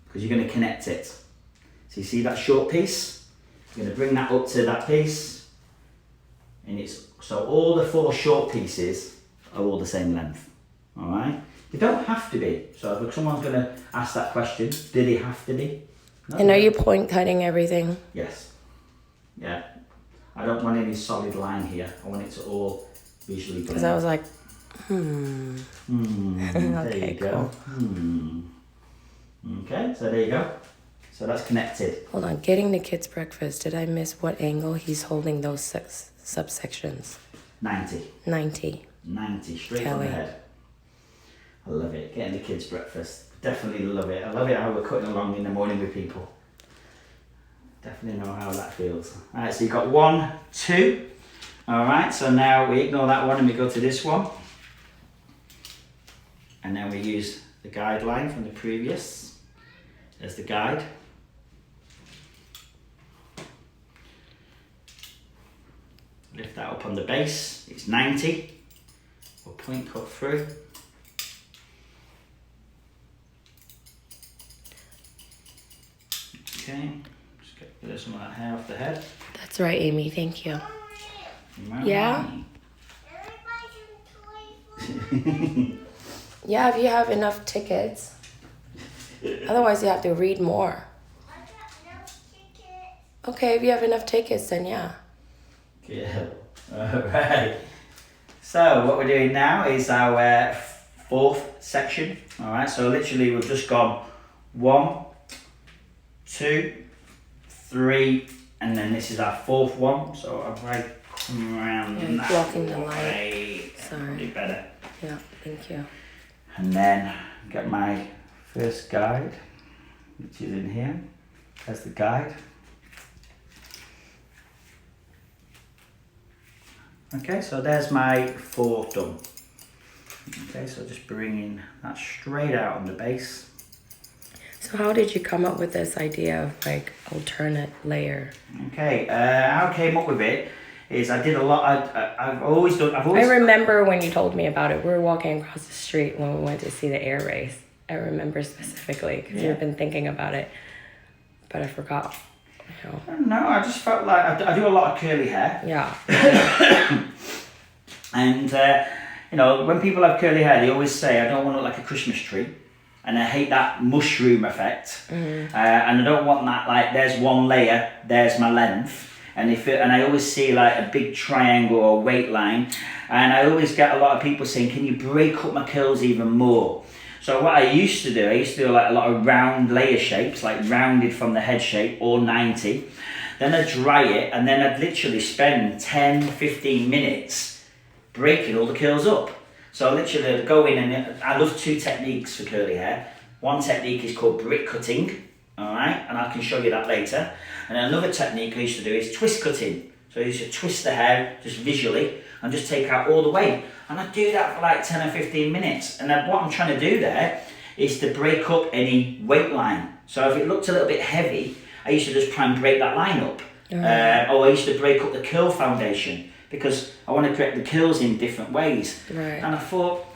because you're going to connect it. So you see that short piece? You're going to bring that up to that piece. And it's so all the 4 short pieces are all the same length. All right? They don't have to be. So if someone's going to ask that question, do they have to be? No. And are you point cutting everything? Yes. Yeah. I don't want any solid line here. I want it to all visually blend. Because I was like, There Okay, you go. Okay, so there you go. So that's connected. Hold on. Getting the kids breakfast. Did I miss what angle he's holding those subsections? 90. 90. 90, straight on Kelly. the head. I love it. Getting the kids breakfast. Definitely love it. I love it how we're cutting along in the morning with people. Definitely know how that feels. Alright, so you've got 1, 2. Alright, so now we ignore that one and we go to this one. And then we use the guideline from the previous. There's the guide. Lift that up on the base. It's 90. We'll point cut through. Okay, just get rid of some of that hair off the head. That's right, Amy. Thank you. Right. Yeah? Yeah, if you have enough tickets. Otherwise, you have to read more. Okay, if you have enough tickets, then yeah. Good. Alright. So, what we're doing now is our 4th section. Alright, so literally we've just gone 1, 2, 3, and then this is our 4th one. So, if I come around that blocking the light. way, Sorry. that'll be better. Yeah, thank you. And then get my first guide, which is in here. There's the guide. Okay, so there's my 4 done. Okay, so just bringing that straight out on the base. So how did you come up with this idea of like alternate layer? Okay, how I came up with it is I did a lot. I've always. I remember when you told me about it. We were walking across the street when we went to see the air race. I remember specifically because you've been thinking about it, but I forgot. You know. No, I just felt like I do a lot of curly hair. Yeah. And you know, when people have curly hair, they always say, "I don't want to look like a Christmas tree," and I hate that mushroom effect. And I don't want that. Like, there's one layer, there's my length. And I always see like a big triangle or weight line, and I always get a lot of people saying, "Can you break up my curls even more?" So what I used to do like a lot of round layer shapes, like rounded from the head shape, or 90. Then I'd dry it, and then I'd literally spend 10, 15 minutes breaking all the curls up. So literally I'd go in, and I love 2 techniques for curly hair. One technique is called brick cutting, all right, and I can show you that later. And another technique I used to do is twist cutting. So I used to twist the hair just visually and just take out all the weight. And I do that for like 10 or 15 minutes. And then what I'm trying to do there is to break up any weight line. So if it looked a little bit heavy, I used to just try and break that line up. Or I used to break up the curl foundation because I want to correct the curls in different ways. Right. And I thought,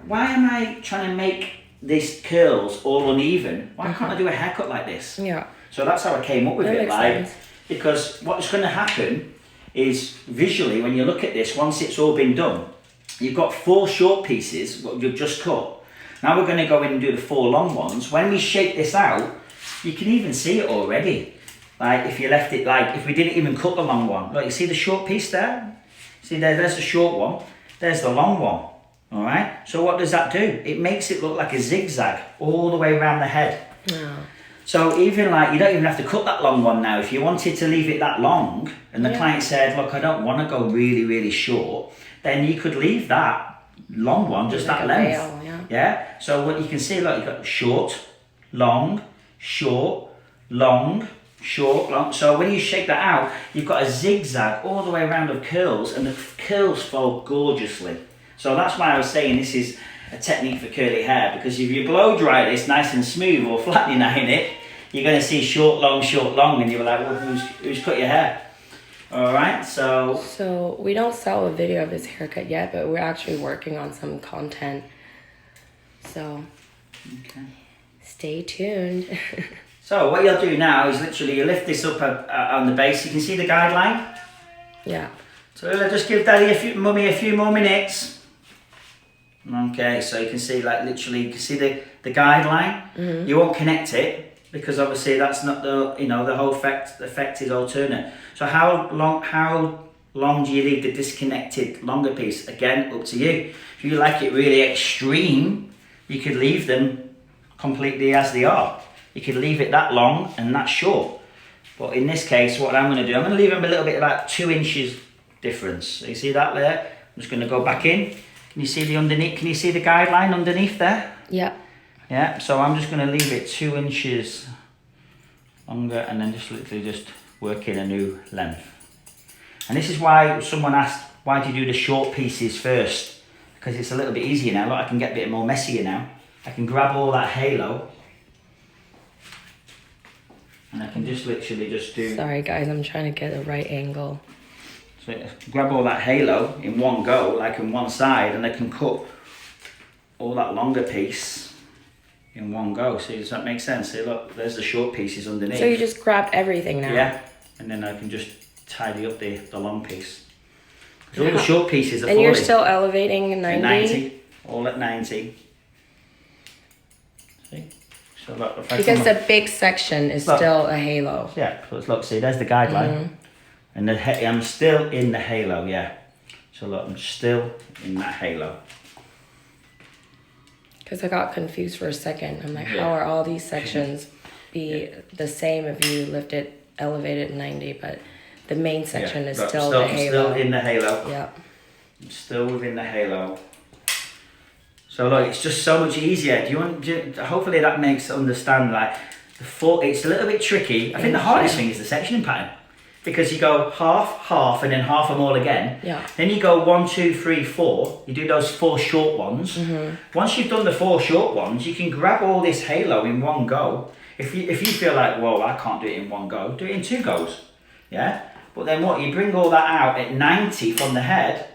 why am I trying to make these curls all uneven? Why can't I do a haircut like this? Yeah. So that's how I came up with That it. makes Like, sense. because what's going to happen is visually, when you look at this, once it's all been done, you've got 4 short pieces, what you've just cut. Now we're going to go in and do the 4 long ones. When we shape this out, you can even see it already. Like if you left it, like if we didn't even cut the long one. Look, you see the short piece there? See there's the short one, there's the long one. All right, so what does that do? It makes it look like a zigzag all the way around the head. Yeah. So even like, you don't even have to cut that long one now. If you wanted to leave it that long, and the client said, look, I don't want to go really, really short, then you could leave that long one, just like that a length. veil, Yeah, so what you can see, look, you've got short, long, short, long, short, long. So when you shake that out, you've got a zigzag all the way around of curls, and the curls fold gorgeously. So that's why I was saying this is a technique for curly hair, because if you blow dry this nice and smooth or flattening it, you're going to see short, long, and you're like, well, who's cut your hair? All right, so... So we don't sell a video of this haircut yet, but we're actually working on some content. So stay tuned. So what you'll do now is literally you lift this up on the base. You can see the guideline? Yeah. So I'll just give Daddy Mummy a few more minutes. Okay, so you can see, like, literally, you can see the guideline. You won't connect it because obviously that's not the, you know, the whole effect is alternate. So how long do you leave the disconnected longer piece? Again, up to you. If you like it really extreme, you could leave them completely as they are. You could leave it that long and that short. But in this case, what I'm going to do, I'm going to leave them a little bit, about 2 inches difference. So you see that there? I'm just going to go back in. Can you see the underneath? Can you see the guideline underneath there? Yeah. Yeah. So I'm just going to leave it 2 inches longer, and then just literally just work in a new length. And this is why someone asked, why do you do the short pieces first? Because it's a little bit easier now. Look, I can get a bit more messier now. I can grab all that halo, and I can just literally just do... Sorry guys, I'm trying to get the right angle. So grab all that halo in one go, like in one side, and I can cut all that longer piece in one go. See, does that make sense? See, look, there's the short pieces underneath. So you just grabbed everything now? Yeah, and then I can just tidy up the long piece. Because all the short pieces are and 40. you're still elevating 90? At 90, all at 90. See? So look, if I Because the big section is still a halo. Yeah, so look, see, there's the guideline. And I'm still in the halo, yeah. So look, I'm still in that halo. Because I got confused for a second. I'm like, how are all these sections be the same if you lift it, elevate it 90, but the main section is still the halo. Still in the halo. Yeah. I'm still within the halo. So look, it's just so much easier. Hopefully that makes understand, like, it's a little bit tricky. I think the hardest thing is the sectioning pattern. Because you go half, and then half them all again. Yeah. Then you go 1, 2, 3, 4. You do those 4 short ones. Once you've done the 4 short ones, you can grab all this halo in one go. If you feel like, whoa, I can't do it in one go, do it in 2 goes. Yeah? But then what? You bring all that out at 90 from the head,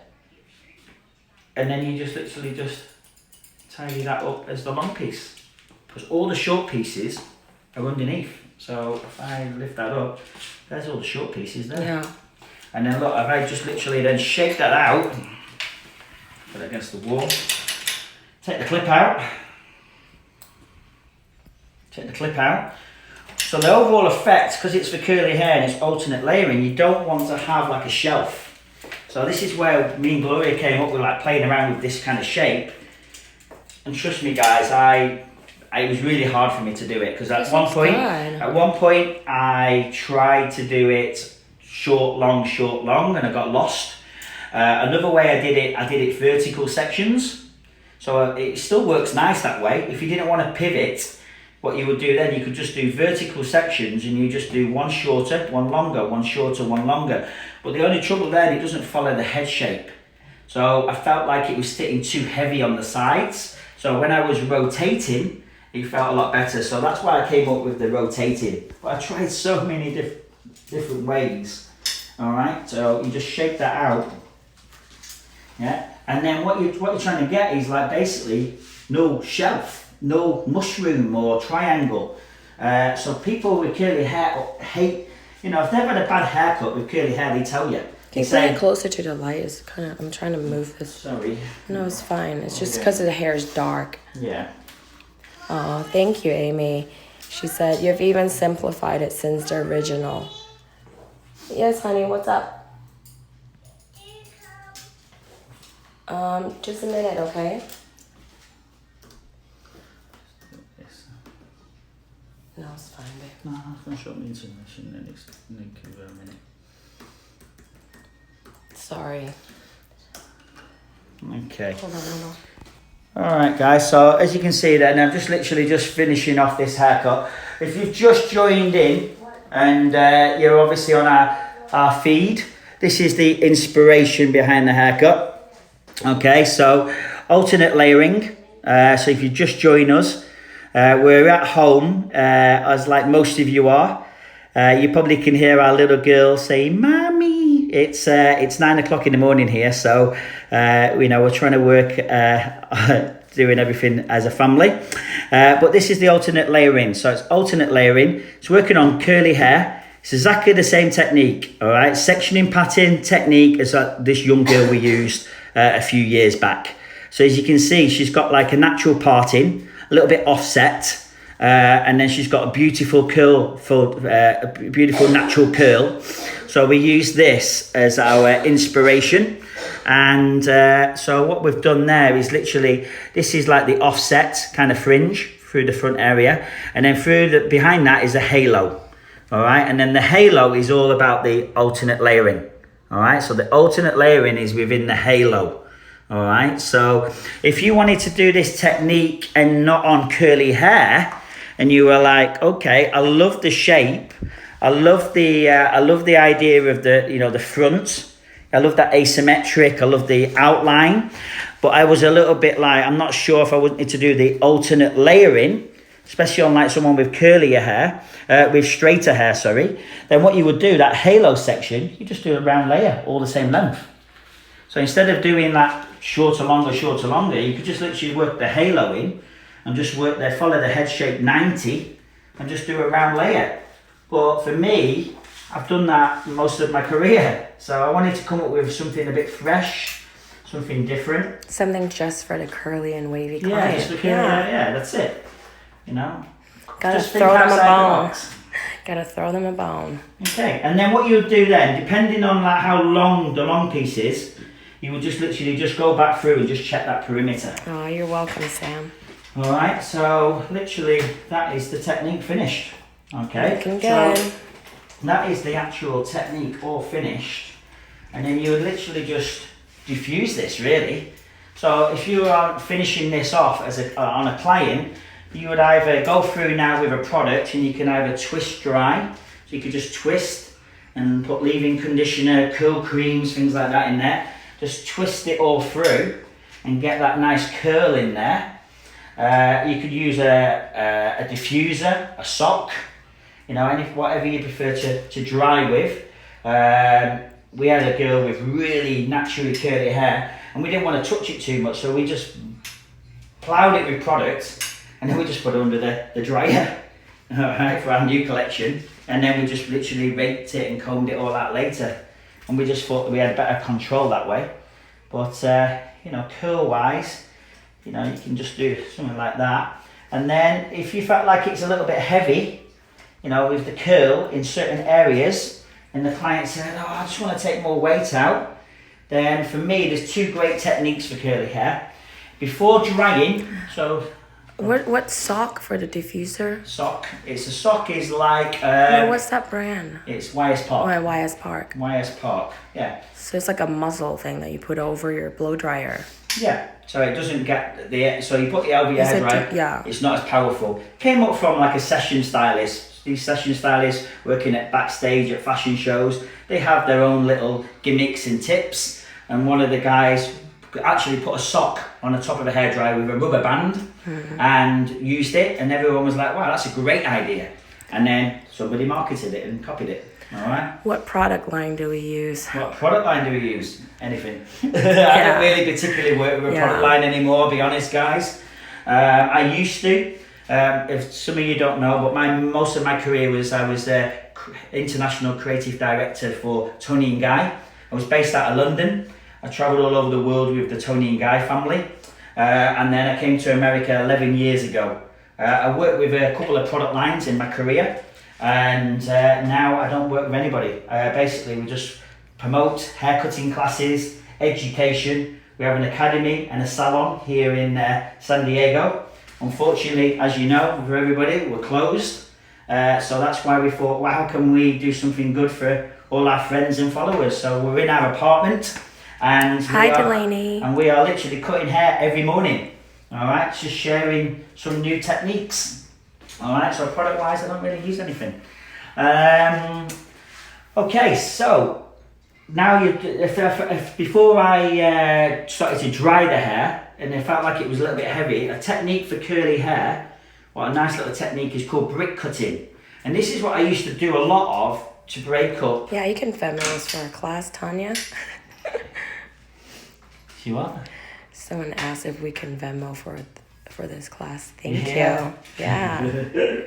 and then you just literally just tidy that up as the long piece. Because all the short pieces are underneath. So if I lift that up, there's all the short pieces there. Yeah. And then look, if I just literally then shake that out, put it against the wall, take the clip out, So the overall effect, because it's for curly hair and it's alternate layering, you don't want to have like a shelf. So this is where me and Gloria came up with, like, playing around with this kind of shape. And trust me, guys, it was really hard for me to do it because at one point I tried to do it short, long, and I got lost. Another way I did it vertical sections. So it still works nice that way. If you didn't want to pivot, what you would do then, you could just do vertical sections and you just do one shorter, one longer, one shorter, one longer. But the only trouble then, it doesn't follow the head shape. So I felt like it was sitting too heavy on the sides. So when I was rotating, it felt a lot better. So that's why I came up with the rotating. But I tried so many different ways. All right, so you just shake that out. Yeah, and then what you're trying to get is like basically no shelf, no mushroom or triangle. So people with curly hair hate, if they've had a bad haircut with curly hair, they tell you. Can you bring it closer to the light? It's kind of, I'm trying to move this. Sorry. No, it's fine. It's just because the hair is dark. Yeah. Oh, thank you, Amy. She said, you've even simplified it since the original. Yes, honey, what's up? Just a minute, okay? No, it's fine, babe. No, I've finished up the intermission and it's give a minute. Sorry. Okay. Hold on. Alright guys, so as you can see then, I'm just literally just finishing off this haircut. If you've just joined in and you're obviously on our feed, this is the inspiration behind the haircut. Okay, so alternate layering. So if you just join us, we're at home, as like most of you are. You probably can hear our little girl saying, "Mommy." It's 9 o'clock in the morning here, so we're trying to work doing everything as a family. But this is the alternate layering. So it's alternate layering. It's working on curly hair. It's exactly the same technique, all right? Sectioning pattern technique as this young girl we used a few years back. So as you can see, she's got like a natural parting, a little bit offset, and then she's got a beautiful curl, a beautiful natural curl. So we use this as our inspiration. And so what we've done there is literally, this is like the offset kind of fringe through the front area. And then behind that is a halo. All right, and then the halo is all about the alternate layering. All right, so the alternate layering is within the halo. All right, so if you wanted to do this technique and not on curly hair, and you were like, okay, I love the shape, I love the idea of the front, I love that asymmetric, I love the outline, but I was a little bit like, I'm not sure if I wanted to do the alternate layering, especially on like someone with curlier hair, with straighter hair, then what you would do, that halo section, you just do a round layer, all the same length. So instead of doing that shorter, longer, you could just literally work the halo in and just follow the head shape 90 and just do a round layer. But for me, I've done that most of my career. So I wanted to come up with something a bit fresh, something different. Something just for the curly and wavy client. Yeah, that's it. Gotta just throw them a bone. box. Gotta throw them a bone. Okay, and then what you would do then, depending on like how long the long piece is, you would just literally just go back through and just check that perimeter. Oh, you're welcome, Sam. All right, so literally that is the technique finished. Okay, looking good. So that is the actual technique all finished, and then you would literally just diffuse this really. So if you are finishing this off on a client, you would either go through now with a product and you can either twist dry, so you could just twist and put leave-in conditioner, curl creams, things like that in there. Just twist it all through and get that nice curl in there. You could use a diffuser, a sock, whatever you prefer to dry with. We had a girl with really naturally curly hair and we didn't want to touch it too much, so we just ploughed it with product and then we just put it under the dryer, all right, for our new collection. And then we just literally raked it and combed it all out later. And we just thought that we had better control that way. But, curl wise, you can just do something like that. And then if you felt like it's a little bit heavy, with the curl in certain areas, and the client said, oh, I just want to take more weight out, then for me, there's two great techniques for curly hair. Before drying, so What sock for the diffuser? sock. It's a sock is like No, what's that brand? it's YS Park. Oh, YS Park. YS Park. Yeah. So it's like a muzzle thing that you put over your blow dryer. Yeah. So it doesn't get the so you put the over your Is hair it dryer. yeah. It's not as powerful. Came up from like a session stylist. These session stylists working at backstage at fashion shows. They have their own little gimmicks and tips. And one of the guys actually put a sock on the top of a hairdryer with a rubber band and used it, and everyone was like, wow, that's a great idea. And then somebody marketed it and copied it. All right. What product line do we use? What product line do we use? Anything. I don't really particularly work with a product line anymore, be honest, guys. I used to. If some of you don't know, but most of my career I was international creative director for Tony and Guy. I was based out of London. I travelled all over the world with the Tony and Guy family. And then I came to America 11 years ago. I worked with a couple of product lines in my career, and now I don't work with anybody. Basically, we just promote haircutting classes, education. We have an academy and a salon here in San Diego. Unfortunately, as you know, for everybody, we're closed. So that's why we thought, well, how can we do something good for all our friends and followers? So we're in our apartment. And Delaney. And we are literally cutting hair every morning. All right, just sharing some new techniques. All right, so product wise, I don't really use anything. Okay, so now if before I started to dry the hair and it felt like it was a little bit heavy, a technique for curly hair, what a nice little technique is called brick cutting. And this is what I used to do a lot of to break up. Yeah, you can Venmo us for a class, Tanya. You what? Someone asked if we can Venmo for this class. Thank you. Yeah.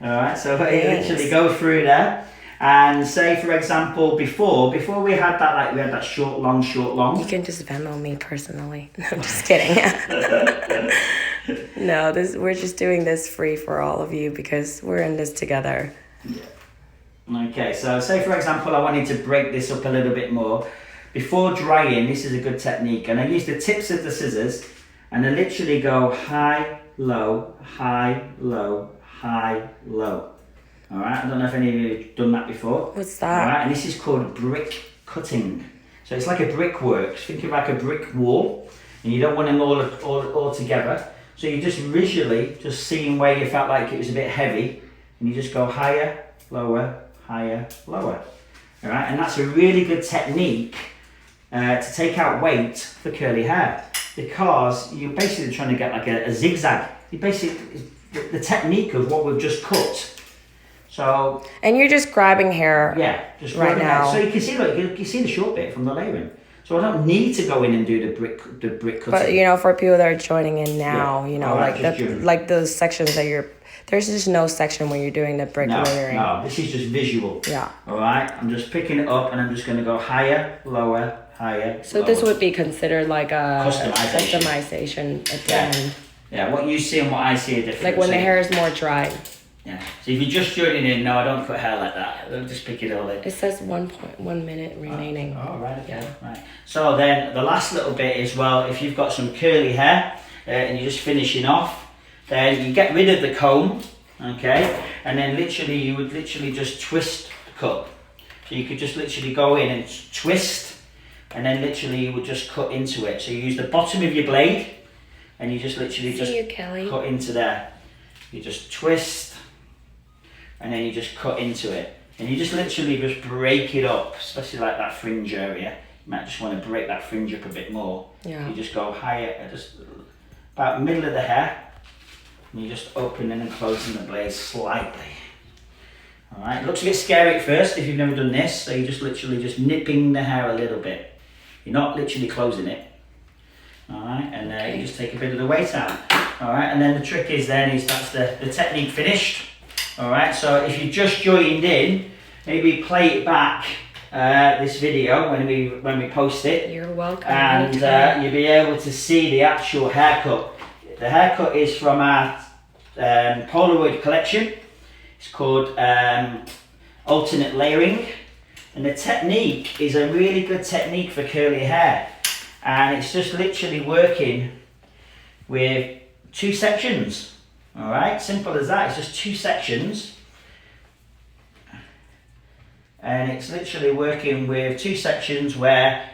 All right, so you literally go through there and say, for example, before we had that, like we had that short, long. You can just Venmo me personally. No, I'm just kidding. No, we're just doing this free for all of you because we're in this together. Yeah. Okay, so say for example, I wanted to break this up a little bit more. Before drying, this is a good technique, and I use the tips of the scissors, and I literally go high, low, high, low, high, low. All right, I don't know if any of you have done that before. What's that? All right, and this is called brick cutting. So it's like a brickwork. Think of like a brick wall, and you don't want them all together. So you just visually just seeing where you felt like it was a bit heavy, and you just go higher, lower, higher, lower. All right, and that's a really good technique to take out weight for curly hair, because you're basically trying to get like a zigzag. You basically the technique of what we've just cut. So and you're just grabbing hair. Yeah, just right now. So you can see, like you see the short bit from the layering. So I don't need to go in and do the brick cutting. But you know, for people that are joining in now, you know, right, like those sections that there's just no section when you're doing the brick layering. No, this is just visual. Yeah. All right, I'm just picking it up and I'm just going to go higher, lower, higher. So lower. this would be considered like a customization at the end. Yeah, what you see and what I see are different. Like when the hair is more dry. Yeah. So if you're just joining in, no, I don't cut hair like that. I'll just pick it all in. It says 1.1 minute remaining. Oh, right, okay. Yeah. Right. So then the last little bit is, well, if you've got some curly hair and you're just finishing off, then you get rid of the comb, okay? And then you would literally just twist the cut. So you could just literally go in and twist, and then literally you would just cut into it. So you use the bottom of your blade, and you just literally cut into there. You just twist, and then you just cut into it. And you just literally just break it up, especially like that fringe area. You might just want to break that fringe up a bit more. Yeah. You just go higher, just about middle of the hair, and you're just opening and closing the blade slightly. All right, it looks a bit scary at first if you've never done this, so you're just literally just nipping the hair a little bit. You're not literally closing it. All right, and you just take a bit of the weight out. All right, and then the trick is that's the technique finished. All right, so if you just joined in, maybe play it back, this video when we post it. You're welcome. And you'll be able to see the actual haircut. The haircut is from our Polaroid collection. It's called alternate layering, and the technique is a really good technique for curly hair, and it's just literally working with 2 sections. All right, simple as that. It's just 2 sections. And it's literally working with 2 sections where